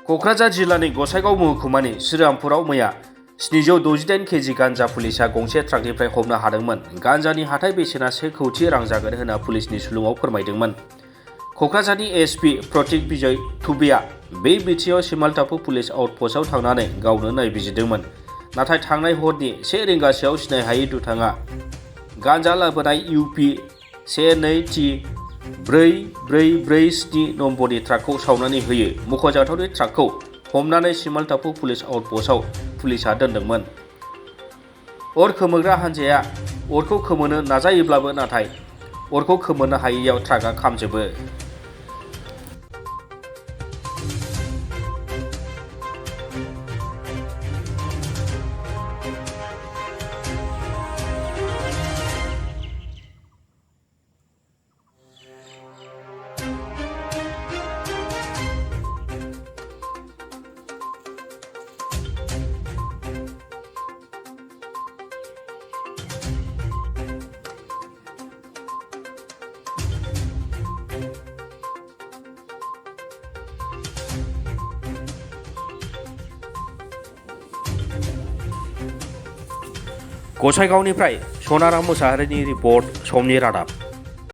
क'क्राझार जिल्लानि गसाइगाव महकुमानि श्रीरामपुराव मैया 768 केजि गान्जा पुलिसा गंसे ट्राकनिफ्राय हमनो हादोंमोन। गान्जानि हाथाय बेसेना 1 कौटि रां जागोन होनना पुलिसनि सुलुङाव फोरमायदोंमोन। क'क्राझारनि एसपि प्रतीक विजय थुबेआ बे बिथिङाव सिमालटापु पुलिस आउटपस्टआव थांनानै गावनो नायबिजिरदोंमोन। नाथाय थांनाय हरनि 1 रिंगासोआव सिनायहायै दुथाङा गान्जा लाबोनाय UP 12T4447 नम्बरनि ट्राकखौ सावनानै होयो। मख'जाथावदि ट्राकखौ हमनानै सिमालटापु पुलिस आउटपस्टआव पुलिसआ दोनदोंमोन। अर खोमोरग्रा हान्जाया अरखौ खोमोरनो नाजायोब्लाबो नाथाय अरखौ खोमोरनो हायैयाव ट्राकआ खामजोबो। गसाइगावनिफ्राय सनाराम मोसाहारिनि रिपर्ट, समनि रादाब।